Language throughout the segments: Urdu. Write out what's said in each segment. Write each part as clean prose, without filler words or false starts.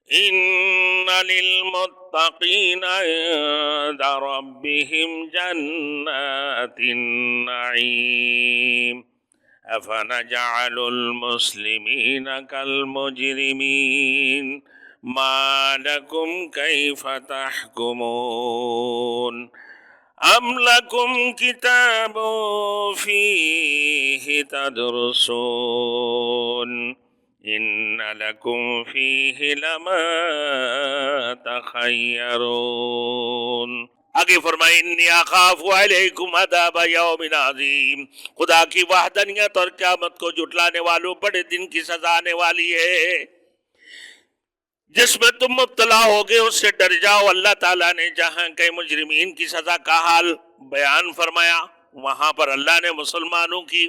إن للمتقين عند ربهم جنات النعيم أفنجعل المسلمين كالمجرمين ما لكم كيف تحكمون أم لكم كتاب فيه تدرسون إن لكم فيه لما تخيرون. آگے فرمائے انی اخاف علیکم عذاب یوم عظیم، خدا کی وحدانیت اور قیامت کو جھٹلانے والوں بڑے دن کی سزا آنے والی ہے جس میں تم مبتلا ہوگے اس سے ڈر جاؤ۔ اللہ تعالیٰ نے جہاں کے مجرمین کی سزا کا حال بیان فرمایا، وہاں پر اللہ نے مسلمانوں کی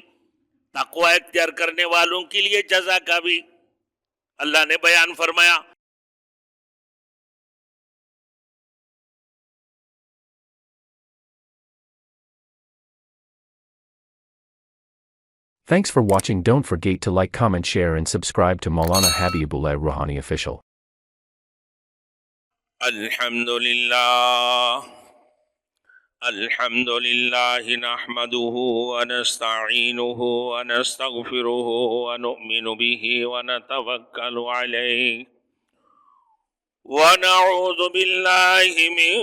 تقوی اختیار کرنے والوں کے لیے جزا کا بھی اللہ نے بیان فرمایا۔ Thanks for watching. Don't forget to like, comment, share and subscribe to Maulana Habibullah Rouhani Official. الحمد لله نحمده ونستعينه ونستغفره ونؤمن به ونتوكل عليه ونعوذ بالله من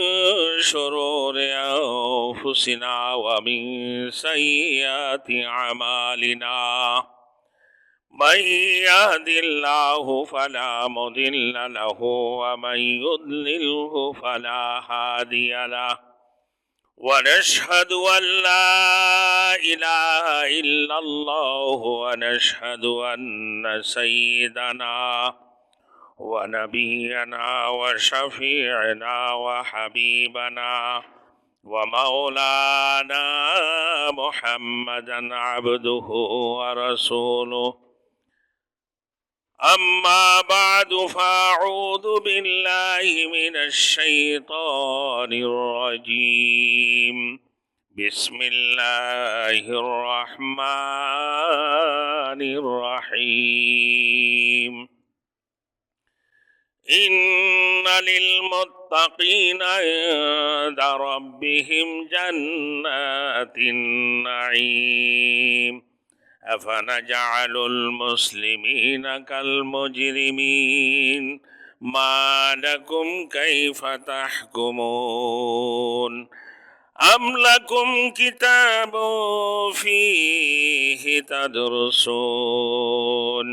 شرور أنفسنا ومن سيئات أعمالنا من يهد الله فلا مضل له ومن يضلله فلا هادي له ونشهد أن لا إله إلا الله ونشهد أن سيدنا ونبينا وشفيعنا وحبيبنا ومولانا محمدا عبده ورسوله أما بعد فأعوذ بالله من الشيطان الرجيم بسم الله الرحمن الرحيم إن للمتقين عند ربهم جنات النعيم أفنجعل المسلمين كالمجرمين ما لكم كيف تحكمون أم لكم كتاب فيه تدرسون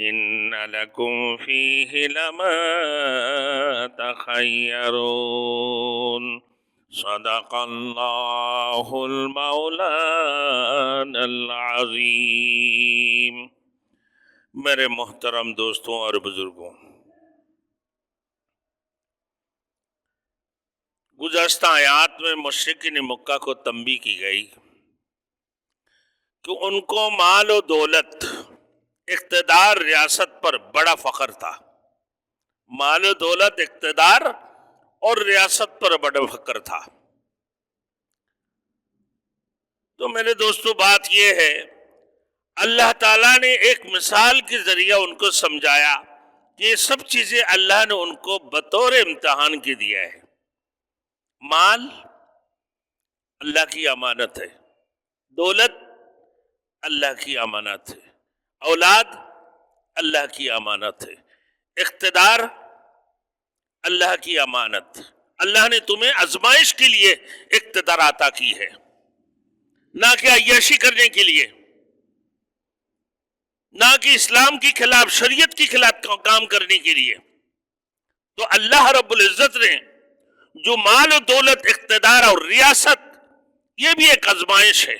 إن لكم فيه لما تخيرون صدق اللہ المولانا العظیم۔ میرے محترم دوستوں اور بزرگوں، گزشتہ آیات میں مشرکین مکہ کو تنبیہ کی گئی کہ ان کو مال و دولت، اقتدار، ریاست پر بڑا فخر تھا۔ مال و دولت، اقتدار اور ریاست پر بڑا فخر تھا۔ تو میرے دوستو بات یہ ہے، اللہ تعالیٰ نے ایک مثال کے ذریعہ ان کو سمجھایا کہ یہ سب چیزیں اللہ نے ان کو بطور امتحان کے دیا ہے۔ مال اللہ کی امانت ہے، دولت اللہ کی امانت ہے، اولاد اللہ کی امانت ہے، اقتدار اللہ کی امانت۔ اللہ نے تمہیں آزمائش کے لیے اقتدار عطا کی ہے، نہ کہ عیاشی کرنے کے لیے، نہ کہ اسلام کی خلاف، شریعت کی خلاف کام کرنے کے لیے۔ تو اللہ رب العزت نے جو مال و دولت، اقتدار اور ریاست، یہ بھی ایک آزمائش ہے۔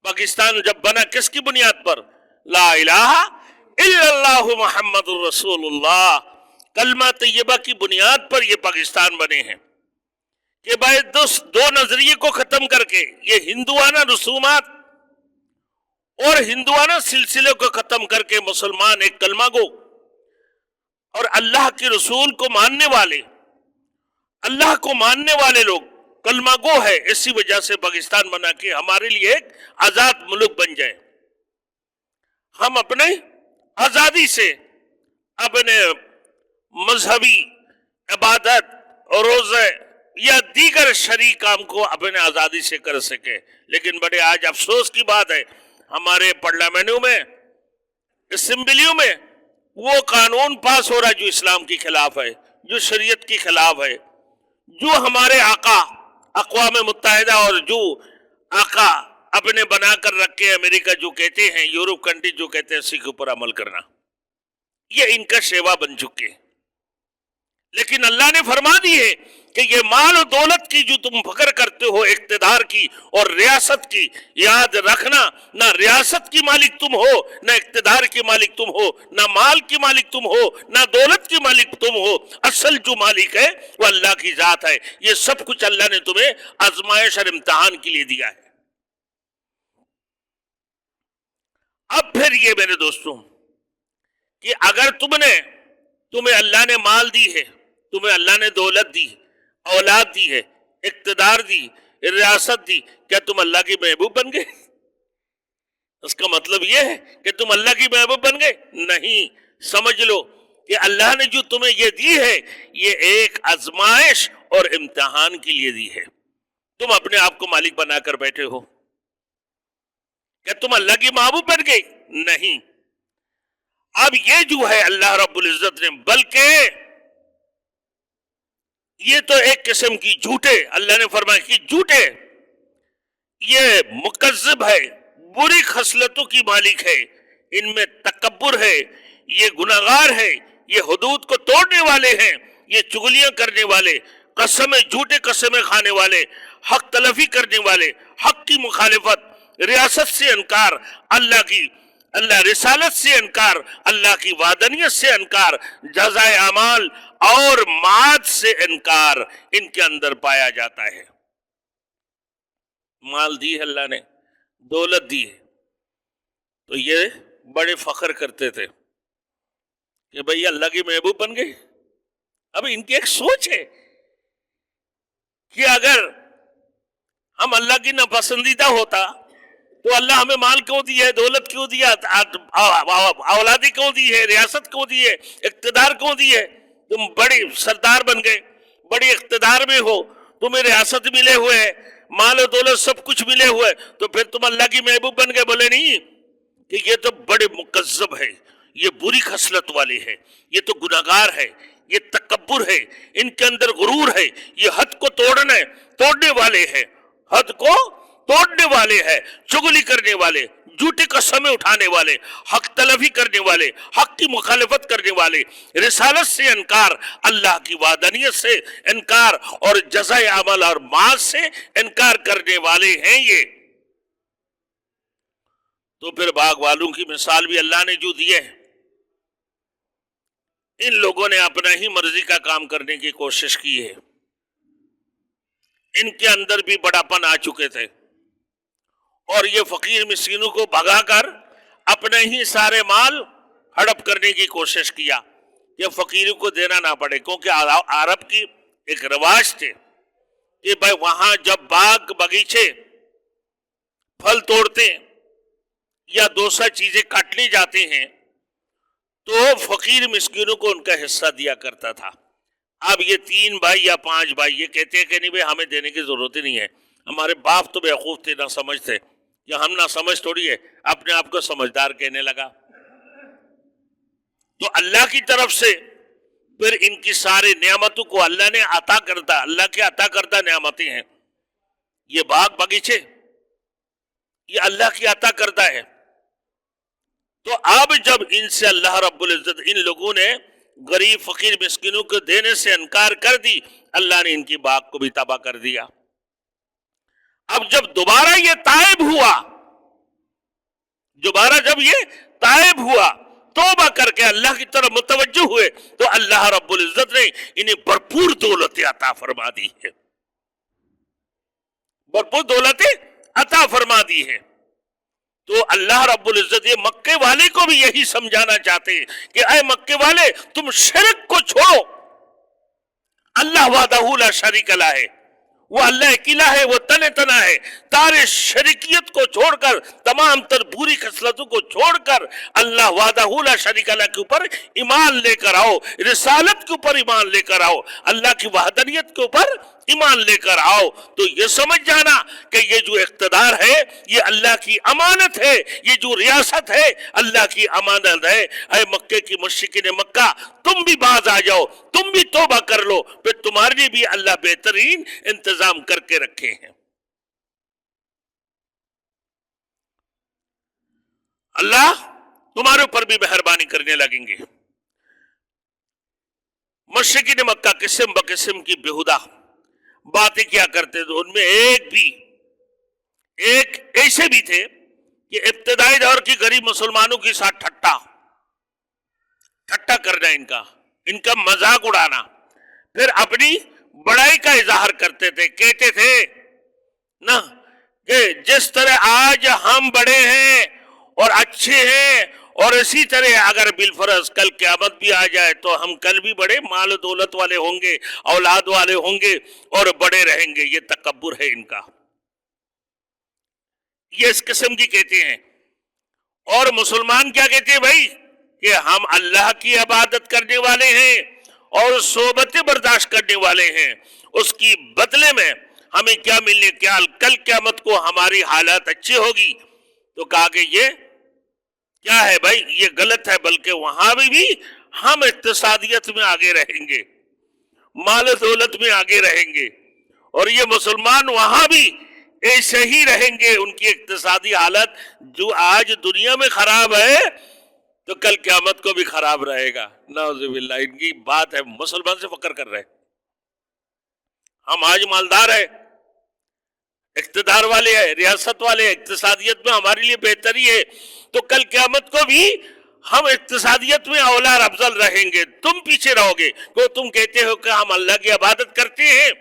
پاکستان جب بنا کس کی بنیاد پر؟ لا الہ الا اللہ محمد الرسول اللہ، کلمہ طیبہ کی بنیاد پر یہ پاکستان بنے ہیں کہ بھائی دو نظریے کو ختم کر کے یہ ہندوانہ رسومات اور ہندوانہ سلسلے کو ختم کر کے مسلمان ایک کلمہ گو اور اللہ کے رسول کو ماننے والے، اللہ کو ماننے والے لوگ کلمہ گو ہے۔ اسی وجہ سے پاکستان بنا کے ہمارے لیے ایک آزاد ملک بن جائے، ہم اپنے آزادی سے اپنے مذہبی عبادت اور روزے یا دیگر شرعی کام کو اپنے آزادی سے کر سکے. لیکن بڑے آج افسوس کی بات ہے ہمارے پارلیمنٹوں میں اسمبلیوں میں وہ قانون پاس ہو رہا ہے جو اسلام کے خلاف ہے, جو شریعت کے خلاف ہے, جو ہمارے آقا اقوام متحدہ اور جو آقا اپنے بنا کر رکھے امریکہ جو کہتے ہیں, یورپ کنٹری جو کہتے ہیں اسی کے اوپر عمل کرنا, یہ ان کا شیوا بن چکے. لیکن اللہ نے فرما دی ہے کہ یہ مال و دولت کی جو تم فخر کرتے ہو, اقتدار کی اور ریاست کی, یاد رکھنا نہ ریاست کی مالک تم ہو, نہ اقتدار کی مالک تم ہو, نہ مال کی مالک تم ہو, نہ دولت کی مالک تم ہو. اصل جو مالک ہے وہ اللہ کی ذات ہے. یہ سب کچھ اللہ نے تمہیں آزمائش اور امتحان کے لیے دیا ہے. اب پھر یہ میرے دوستوں کہ اگر تمہیں اللہ نے مال دی ہے, تمہیں اللہ نے دولت دی, اولاد دی ہے, اقتدار دی, ریاست دی, کیا تم اللہ کی محبوب بن گئے؟ اس کا مطلب یہ ہے کہ تم اللہ کی محبوب بن گئے؟ نہیں. سمجھ لو کہ اللہ نے جو تمہیں یہ دی ہے یہ ایک آزمائش اور امتحان کے لیے دی ہے. تم اپنے آپ کو مالک بنا کر بیٹھے ہو, کیا تم اللہ کی محبوب بن گئے؟ نہیں. اب یہ جو ہے اللہ رب العزت نے, بلکہ یہ تو ایک قسم کی جھوٹے, اللہ نے فرمایا کہ جھوٹے, یہ مکذب ہے, بری خصلتوں کی مالک ہے, ان میں تکبر ہے, یہ گناہگار ہے, یہ حدود کو توڑنے والے ہیں, یہ چغلیاں کرنے والے, قسمیں جھوٹے قسمیں کھانے والے, حق تلفی کرنے والے, حق کی مخالفت, ریاست سے انکار, اللہ رسالت سے انکار, اللہ کی وعدانیت سے انکار, جزائے اعمال اور معاد سے انکار ان کے اندر پایا جاتا ہے. مال دی ہے اللہ نے, دولت دی ہے, تو یہ بڑے فخر کرتے تھے کہ بھئی اللہ کی محبوب بن گئے. اب ان کی ایک سوچ ہے کہ اگر ہم اللہ کی ناپسندیدہ ہوتا تو اللہ ہمیں مال کیوں دی ہے, دولت کیوں دیا, اولادی کیوں دی ہے, ریاست کیوں دی ہے, اقتدار کیوں دی ہے. تم بڑی سردار بن گئے, بڑی اقتدار میں ہو, تمہیں ریاست ملے ہوئے ہے, مال و دولت سب کچھ ملے ہوئے, تو پھر تم اللہ کی محبوب بن گئے. بولے نہیں, کہ یہ تو بڑے مکذب ہے, یہ بری خصلت والے ہے, یہ تو گناہگار ہے, یہ تکبر ہے, ان کے اندر غرور ہے, یہ حد کو توڑنے والے ہیں, حد کو توڑنے والے ہیں, چغلی کرنے والے, جھوٹی قسمیں اٹھانے والے, حق تلفی کرنے والے, حق کی مخالفت کرنے والے, رسالت سے انکار, اللہ کی وعدانیت سے انکار اور جزائے عمل اور معاش سے انکار کرنے والے ہیں یہ. تو پھر باغ والوں کی مثال بھی اللہ نے جو دی ہے, ان لوگوں نے اپنا ہی مرضی کا کام کرنے کی کوشش کی ہے. ان کے اندر بھی بڑاپن آ چکے تھے اور یہ فقیر مسکینوں کو بھگا کر اپنے ہی سارے مال ہڑپ کرنے کی کوشش کیا کہ فقیروں کو دینا نہ پڑے. کیونکہ عرب کی ایک رواج تھے کہ بھائی وہاں جب باغ بغیچے پھل توڑتے یا دوسرا چیزیں کاٹنے جاتے ہیں تو فقیر مسکینوں کو ان کا حصہ دیا کرتا تھا. اب یہ 3 بھائی یا 5 بھائی یہ کہتے ہیں کہ نہیں بھائی ہمیں دینے کی ضرورت ہی نہیں ہے, ہمارے باپ تو بیوقوف تھے, نہ سمجھ تھے, یا ہم نہ سمجھ تھوڑی ہے, اپنے آپ کو سمجھدار کہنے لگا. تو اللہ کی طرف سے پھر ان کی سارے نعمتوں کو اللہ نے عطا کرتا, اللہ کے عطا کردہ نعمتیں ہیں. یہ باغ باغیچے یہ اللہ کی عطا کردہ ہے. تو اب جب ان سے اللہ رب العزت ان لوگوں نے غریب فقیر مسکینوں کو دینے سے انکار کر دی, اللہ نے ان کی باغ کو بھی تباہ کر دیا. اب جب دوبارہ یہ تائب ہوا, توبہ کر کے اللہ کی طرف متوجہ ہوئے, تو اللہ رب العزت نے انہیں بھرپور دولت عطا فرما دی ہے, بھرپور دولت عطا فرما دی ہے. تو اللہ رب العزت یہ مکے والے کو بھی یہی سمجھانا چاہتے ہیں کہ اے مکے والے, تم شرک کو چھوڑو, اللہ وحدہ لا شریک لہ ہے, وہ اللہ اکیلا ہے، وہ تن تنا ہے. تارے شریکیت کو چھوڑ کر، تمام تر بری خصلتوں کو چھوڑ کر اللہ وحدہ لا شریک له کے اوپر ایمان لے کر آؤ، رسالت کے اوپر ایمان لے کر آؤ، اللہ کی وحدانیت کے اوپر ایمان لے کر آؤ. تو یہ سمجھ جانا کہ یہ جو اقتدار ہے یہ اللہ کی امانت ہے، یہ جو ریاست ہے اللہ کی امانت ہے. اے مکے کی مشرکین مکہ، تم بھی باز آ جاؤ، تم بھی توبہ کر لو، پھر تمہارے لیے بھی اللہ بہترین انتظام کر کے رکھے ہیں. اللہ تمہارے اوپر بھی مہربانی کرنے لگیں گے. مشرکین مکہ قسم بقسم کی بےہودہ باتیں کیا کرتے تھے. ان میں ایک ایسے بھی تھے کہ ابتدائی دور کی غریب مسلمانوں کے ساتھ ٹھٹا کرنا، ان کا مذاق اڑانا، پھر اپنی بڑائی کا اظہار کرتے تھے. کہتے تھے نا کہ جس طرح آج ہم بڑے ہیں اور اچھے ہیں، اور اسی طرح اگر بالفرض کل قیامت بھی آ جائے تو ہم کل بھی بڑے مال و دولت والے ہوں گے، اولاد والے ہوں گے اور بڑے رہیں گے. یہ تکبر ہے ان کا، یہ اس قسم کی کہتے ہیں. اور مسلمان کیا کہتے ہیں بھائی کہ ہم اللہ کی عبادت کرنے والے ہیں اور صحبتیں برداشت کرنے والے ہیں، اس کی بدلے میں ہمیں کیا ملنے، کیا کل قیامت کو ہماری حالت اچھی ہوگی. تو کہا کہ یہ کیا ہے بھائی، یہ غلط ہے، بلکہ وہاں بھی ہم اقتصادیت میں آگے رہیں گے، مال و دولت میں آگے رہیں گے، اور یہ مسلمان وہاں بھی ایسے ہی رہیں گے. ان کی اقتصادی حالت جو آج دنیا میں خراب ہے تو کل قیامت کو بھی خراب رہے گا. نعوذ باللہ. ان کی بات ہے، مسلمان سے فخر کر رہے، ہم آج مالدار ہیں، اقتدار والے ہیں، ریاست والے ہیں، اقتصادیت میں ہمارے لیے بہتری ہے، تو کل قیامت کو بھی ہم اقتصادیت میں اولا اور افضل رہیں گے، تم پیچھے رہو گے. تو تم کہتے ہو کہ ہم اللہ کی عبادت کرتے ہیں،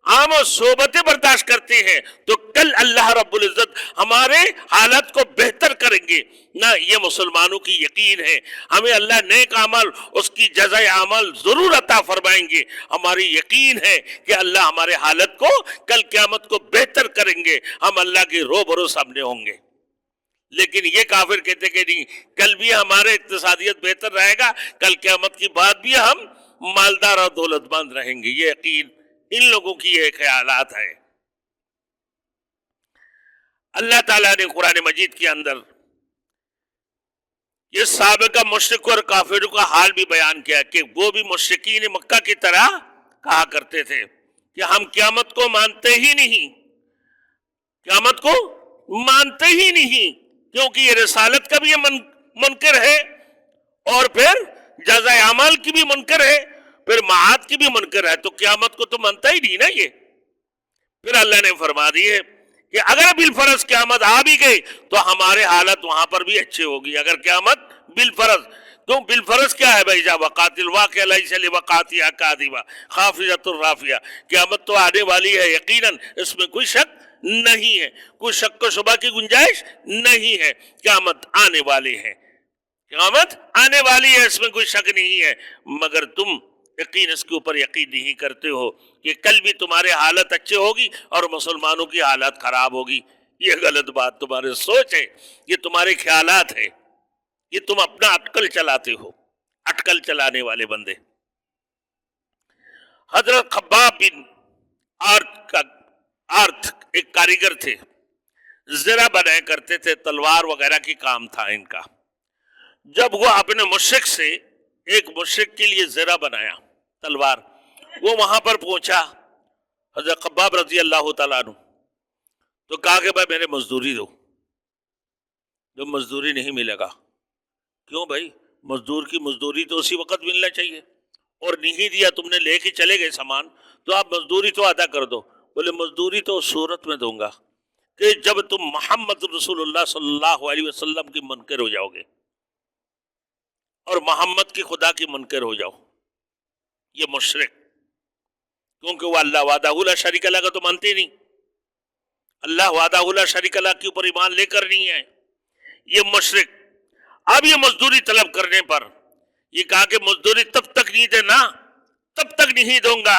ہم صحبتیں برداشت کرتے ہیں، تو کل اللہ رب العزت ہمارے حالت کو بہتر کریں گے. نہ، یہ مسلمانوں کی یقین ہے، ہمیں اللہ نیک عمل، اس کی جزائے عمل ضرور عطا فرمائیں گے. ہماری یقین ہے کہ اللہ ہمارے حالت کو کل قیامت کو بہتر کریں گے، ہم اللہ کے روبرو سامنے ہوں گے. لیکن یہ کافر کہتے کہ نہیں، کل بھی ہمارے اقتصادیت بہتر رہے گا، کل قیامت کی بعد بھی ہم مالدار اور دولت مند رہیں گے. یہ یقین ان لوگوں کی یہ خیالات ہے. اللہ تعالیٰ نے قرآن مجید کے اندر یہ سابقہ مشرکوں اور کافروں کا حال بھی بیان کیا کہ وہ بھی مشرکین مکہ کی طرح کہا کرتے تھے کہ ہم قیامت کو مانتے ہی نہیں، قیامت کو مانتے ہی نہیں، کیونکہ یہ رسالت کا بھی یہ منکر ہے، اور پھر جزائے اعمال کی بھی منکر ہے، پھر معاد کی بھی منکر ہے، تو قیامت کو تو مانتا ہی نہیں نا یہ. پھر اللہ نے فرما دی ہے کہ اگر بالفرض قیامت آ بھی گئی تو ہمارے حالت وہاں پر بھی اچھی ہوگی. اگر قیامت بالفرض، تو بالفرض کیا ہے بھائی؟ جا وقات الواقع لیس لوقاتها کاذبہ خافضۃ الرافعہ، قیامت تو آنے والی ہے یقیناً، اس میں کوئی شک نہیں ہے، کوئی شک و شبہ کی گنجائش نہیں ہے. قیامت آنے والی ہے، قیامت آنے والی ہے، اس میں کوئی شک نہیں ہے، مگر تم یقین اس کے اوپر یقین نہیں کرتے ہو کہ کل بھی تمہارے حالت اچھے ہوگی اور مسلمانوں کی حالت خراب ہوگی. یہ غلط بات تمہارے سوچ ہے، یہ تمہارے خیالات ہے، یہ تم اپنا اٹکل چلاتے ہو، اٹکل چلانے والے بندے. حضرت خباب بن آرتھ ایک کاریگر تھے، زرہ بنایا کرتے تھے، تلوار وغیرہ کی کام تھا ان کا. جب وہ اپنے مشرک سے ایک مشرک کے لیے زرہ بنایا تلوار، وہ وہاں پر پہنچا حضرت خباب رضی اللہ تعالیٰ عنہ، تو کہا کہ بھائی میرے مزدوری دو. جو مزدوری نہیں ملے گا. کیوں بھائی؟ مزدور کی مزدوری تو اسی وقت ملنا چاہیے، اور نہیں دیا، تم نے لے کے چلے گئے سامان، تو آپ مزدوری تو ادا کر دو. بولے مزدوری تو اس صورت میں دوں گا کہ جب تم محمد رسول اللہ صلی اللہ علیہ وسلم کی منکر ہو جاؤ گے اور محمد کی خدا کی منکر ہو جاؤ. یہ مشرک، کیونکہ وہ اللہ وحدہ لا شریک له کا تو مانتے نہیں، اللہ وحدہ لا شریک له کے اوپر ایمان لے کر نہیں ہے. یہ مشرک اب یہ مزدوری طلب کرنے پر یہ کہا کہ مزدوری تب تک نہیں دینا، تب تک نہیں دوں گا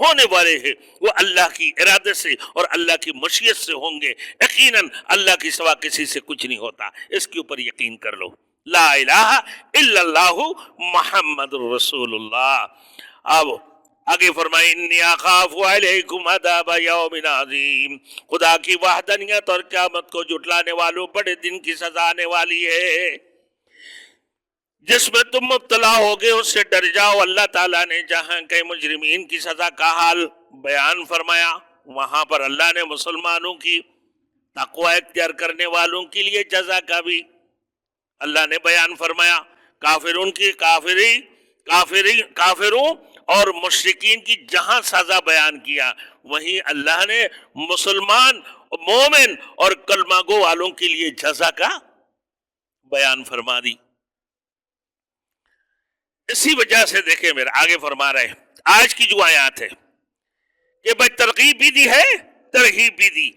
ہونے والے ہیں وہ اللہ کی ارادے سے اور اللہ کی مشیت سے ہوں گے. یقیناً اللہ کے سوا کسی سے کچھ نہیں ہوتا، اس کے اوپر یقین کر لو. لا الہ الا اللہ محمد رسول اللہ. اب آگے فرمائے انی اخاف علیکم عذاب یوم عظیم، خدا کی وحدانیت اور قیامت کو جھٹلانے والوں بڑے دن کی سزا آنے والی ہے جس میں تم مبتلا ہوگے، اس سے ڈر جاؤ. اللہ تعالیٰ نے جہاں کے مجرمین کی سزا کا حال بیان فرمایا، وہاں پر اللہ نے مسلمانوں کی تقوی اختیار کرنے والوں کے لیے جزا کا بھی اللہ نے بیان فرمایا. کافروں اور مشرکین کی جہاں سزا بیان کیا، وہیں اللہ نے مسلمان مومن اور کلمہ گو والوں کے لیے جزا کا بیان فرما دی. اسی وجہ سے دیکھیں میرے آگے فرما رہے آج کی جو آیات ہے کہ بھائی ترغیب بھی دی ہے، ترغیب بھی دی.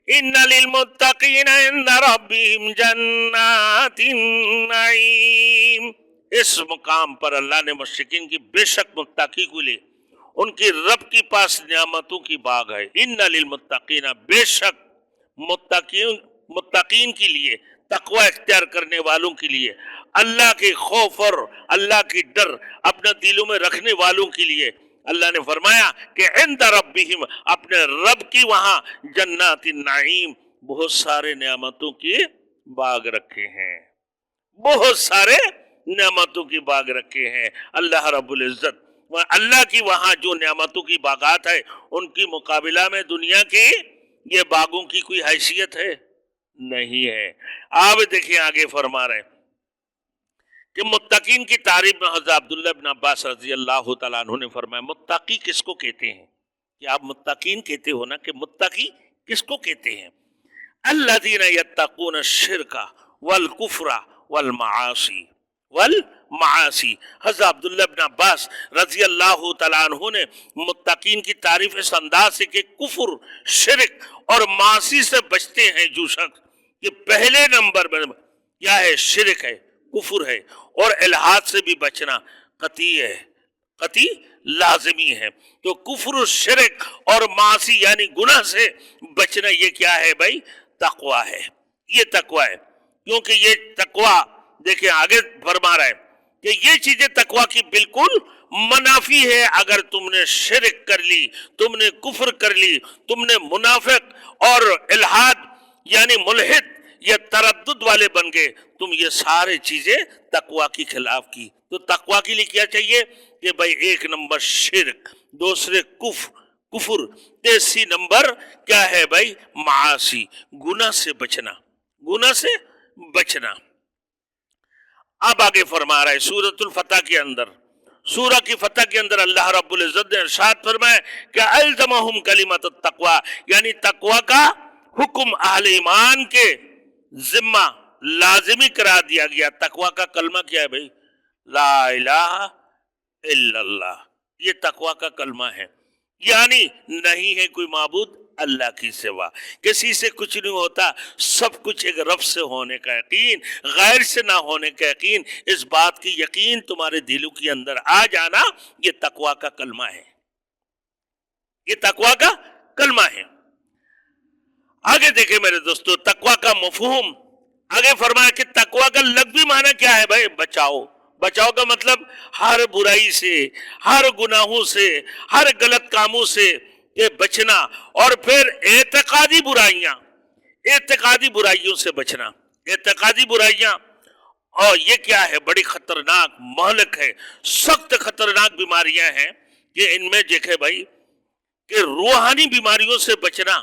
ان للمتقین عند ربهم جنات النعیم. اس مقام پر اللہ نے مشرکین کی بے شک متقی کو لے ان کی رب کے پاس نعمتوں کی باغ ہے. ان للمتقین، بے شک متقین کے لیے، تقوی اختیار کرنے والوں کے لیے، اللہ کے خوف اور اللہ کی ڈر اپنے دلوں میں رکھنے والوں کے لیے اللہ نے فرمایا کہ عند ربہم، اپنے رب کی وہاں جنات النعیم، بہت سارے نعمتوں کے باغ رکھے ہیں، بہت سارے نعمتوں کی باغ رکھے ہیں. اللہ رب العزت اللہ کی وہاں جو نعمتوں کی باغات ہے ان کی مقابلہ میں دنیا کی یہ باغوں کی کوئی حیثیت ہے؟ نہیں ہے. آپ دیکھیں آگے فرما رہے کہ متقین کی تعریف میں حضرت عبداللہ بن عباس رضی اللہ تعالیٰ عنہ نے فرمایا متقی کس کو کہتے ہیں؟ کہ آپ متقین کہتے ہو نا، کہ متقی کس کو کہتے ہیں؟ الذین یتقون الشرک والکفر والمعاصی. حضرت عبداللہ بن عباس رضی اللہ تعالیٰ عنہ نے متقین کی تعریف اس انداز سے کہ کفر، شرک اور معاصی سے بچتے ہیں جو شخص، کہ پہلے نمبر میں کیا ہے؟ شرک ہے، کفر ہے، اور الحاد سے بھی بچنا قطعی ہے، قطعی لازمی ہے. تو کفر، شرک اور معاصی یعنی گناہ سے بچنا یہ کیا ہے بھائی؟ تقوی ہے. یہ تقوی ہے، کیونکہ یہ تقوی دیکھیں آگے فرما رہا ہے کہ یہ چیزیں تقوی کی بالکل منافی ہے. اگر تم نے شرک کر لی، تم نے کفر کر لی، تم نے منافق اور الحاد یعنی ملحد یا تردد والے بن گئے، تم یہ سارے چیزیں تقوی کی خلاف کی. تو تقوی کے لیے کیا چاہیے کہ بھائی ایک نمبر شرک، دوسرے کفر، تیسری نمبر کیا ہے بھائی؟ معاصی، گناہ سے بچنا، گناہ سے بچنا. اب آگے فرما رہا ہے سورۃ الفتح کے اندر، سورہ کی فتح کے اندر اللہ رب العزت نے ارشاد فرمایا کہ الزمہم کلمۃ التقوی، یعنی تقوی کا حکم اہل ایمان کے ذمہ لازمی قرار دیا گیا. تقوی کا کلمہ کیا ہے بھائی؟ لا الہ الا اللہ. یہ تقوی کا کلمہ ہے، یعنی نہیں ہے کوئی معبود اللہ کی سوا، کسی سے کچھ نہیں ہوتا، سب کچھ ایک رب سے ہونے کا یقین، غیر سے نہ ہونے کا یقین. اس بات کی یقین تمہارے دلوں کے اندر آ جانا، یہ تقوی کا کلمہ ہے، یہ تقوی کا کلمہ ہے. آگے دیکھیں میرے دوستو تقوی کا مفہوم. آگے فرمایا کہ تقوی کا لفظی معنی کیا ہے بھائی؟ بچاؤ. بچاؤ کا مطلب ہر برائی سے، ہر گناہوں سے، ہر غلط کاموں سے یہ بچنا، اور پھر اعتقادی برائیاں، اعتقادی برائیوں سے بچنا. اعتقادی برائیاں اور یہ کیا ہے؟ بڑی خطرناک مہلک ہے، سخت خطرناک بیماریاں ہیں کہ ان میں دیکھے بھائی کہ روحانی بیماریوں سے بچنا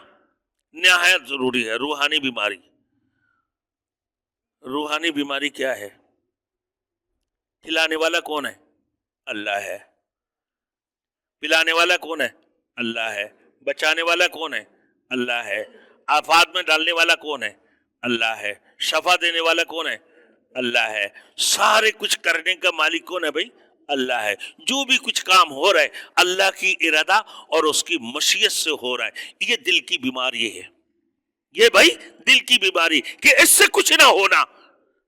نہایت ضروری ہے. روحانی بیماری، روحانی بیماری کیا ہے؟ کھلانے والا کون ہے؟ اللہ ہے. پلانے والا کون ہے؟ اللہ ہے. بچانے والا کون ہے؟ اللہ ہے. آفات میں ڈالنے والا کون ہے؟ اللہ ہے. شفا دینے والا کون ہے؟ اللہ ہے. سارے کچھ کرنے کا مالک کون ہے بھائی؟ اللہ ہے. جو بھی کچھ کام ہو رہا ہے اللہ کی ارادہ اور اس کی مشیت سے ہو رہا ہے. یہ دل کی بیماری ہے، یہ بھائی دل کی بیماری کہ اس سے کچھ نہ ہونا.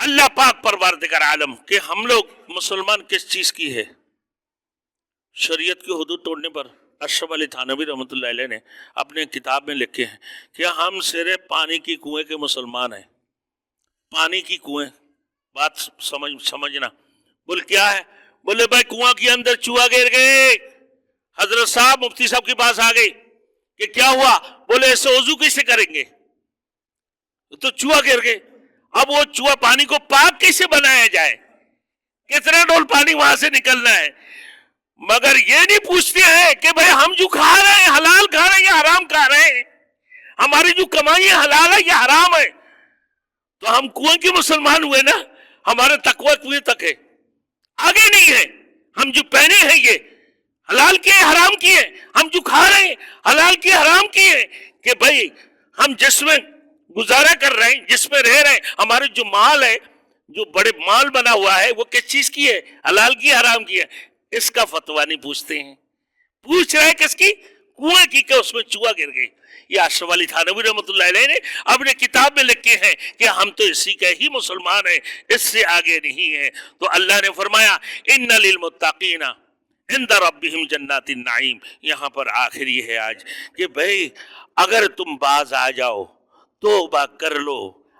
اللہ پاک پروردگار عالم کہ ہم لوگ مسلمان کس چیز کی ہے؟ شریعت کی حدود توڑنے پر اشرف علی تھانوی رحمۃ اللہ علیہ نے اپنے کتاب میں لکھے ہیں کہ ہم صرف پانی کی کنویں کے مسلمان ہیں. پانی کی کنویں، بات سمجھنا. بول کیا ہے؟ بولے بھائی کنواں کے اندر چوہا گر گئے. حضرت صاحب مفتی صاحب کے پاس آ گئے کہ کیا ہوا؟ بولے ایسے وضو کیسے کریں گے؟ تو چوہا گر گئے. اب وہ چوہا پانی کو پاک کیسے بنایا جائے؟ کتنا ڈول پانی وہاں سے نکلنا ہے؟ مگر یہ نہیں پوچھتے ہیں کہ بھائی ہم جو کھا رہے ہیں حلال کھا رہے ہیں یا حرام کھا رہے ہیں، ہماری جو کمائی ہے حلال ہے یا حرام ہے. تو ہم کنویں کے مسلمان ہوئے نا، ہمارے تقوی کنویں تک ہے، آگے نہیں ہے. ہم جو پہنے ہیں یہ حلال کیے حرام کیے، ہم جو کھا رہے ہیں حلال کیے حرام کیے. کہ بھائی ہم جس میں گزارا کر رہے ہیں، جس میں رہ رہے ہیں، ہمارے جو مال ہے، جو بڑے مال بنا ہوا ہے، وہ کس چیز کی ہے؟ حلال کی حرام کی ہے. اس کا فتویٰ نہیں پوچھتے ہیں. پوچھ رہے کس کی؟ کنویں کی کہ اس میں چوہا گر گئی. یہ اشرف علی تھانوی رحمۃ اللہ علیہ نے اپنے کتاب میں لکھے ہیں کہ ہم تو اسی کے ہی مسلمان ہیں، اس سے آگے نہیں ہیں. تو اللہ نے فرمایا ان للمتقین عند ربہم جنات النعیم. یہاں پر آخر یہ ہے آج کہ بھئی اگر تم باز آ جاؤ، توبہ کر لو،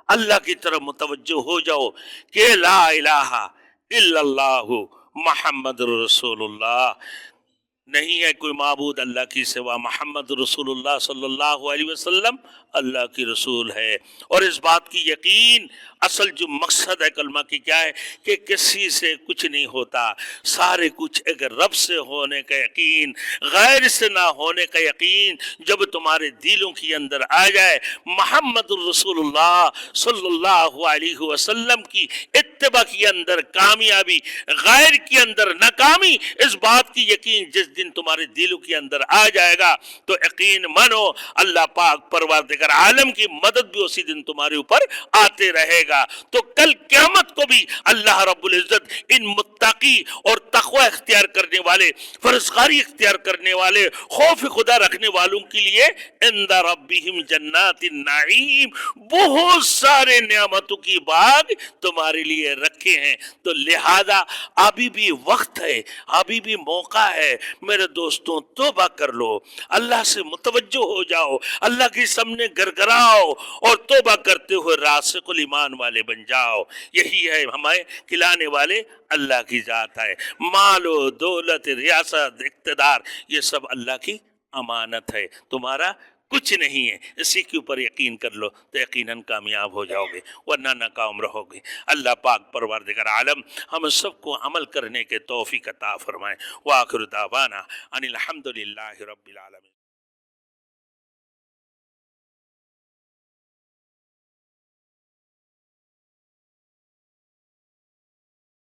اللہ کی طرف متوجہ ہو جاؤ کہ لا الہ الا اللہ محمد رسول اللہ، نہیں ہے کوئی معبود اللہ کی سوا، محمد رسول اللہ صلی اللہ علیہ وسلم اللہ کی رسول ہے. اور اس بات کی یقین، اصل جو مقصد ہے کلمہ کی کیا ہے کہ کسی سے کچھ نہیں ہوتا، سارے کچھ ایک رب سے ہونے کا یقین، غیر سے نہ ہونے کا یقین جب تمہارے دلوں کے اندر آ جائے. محمد رسول اللہ صلی اللہ علیہ وسلم کی اتباع کے اندر کامیابی، غیر کے اندر ناکامی، اس بات کی یقین جس دن تمہارے دلوں کے اندر آ جائے گا تو یقین مانو اللہ پاک پروردگار عالم کی مدد بھی اسی دن تمہارے اوپر آتے رہے گا. تو کل قیامت کو بھی اللہ رب العزت ان متقی اور تقوی اختیار کرنے والے، فرزگاری اختیار کرنے والے، خوف خدا رکھنے والوں کے لیے عند ربہم جنات النعیم، بہت سارے نعمتوں کی باغ تمہارے لیے رکھے ہیں. تو لہذا ابھی بھی وقت ہے، ابھی بھی موقع ہے میرے دوستوں، توبہ کر لو، اللہ سے متوجہ ہو جاؤ، اللہ کے سامنے گرگراؤ اور توبہ کرتے ہوئے راسخ الایمان والے بن جاؤ. یہی ہے ہمیں کھلانے والے اللہ کی ذات ہے. مال و دولت، ریاست، اقتدار، یہ سب اللہ کی امانت ہے، تمہارا کچھ نہیں ہے. اسی کے اوپر یقین کر لو تو یقیناً کامیاب ہو جاؤ گے، ورنہ ناکام رہو گے. اللہ پاک پروردگار عالم ہم سب کو عمل کرنے کے توفیق عطا فرمائے. وآخر دعوانا ان الحمد للہ رب العالمین.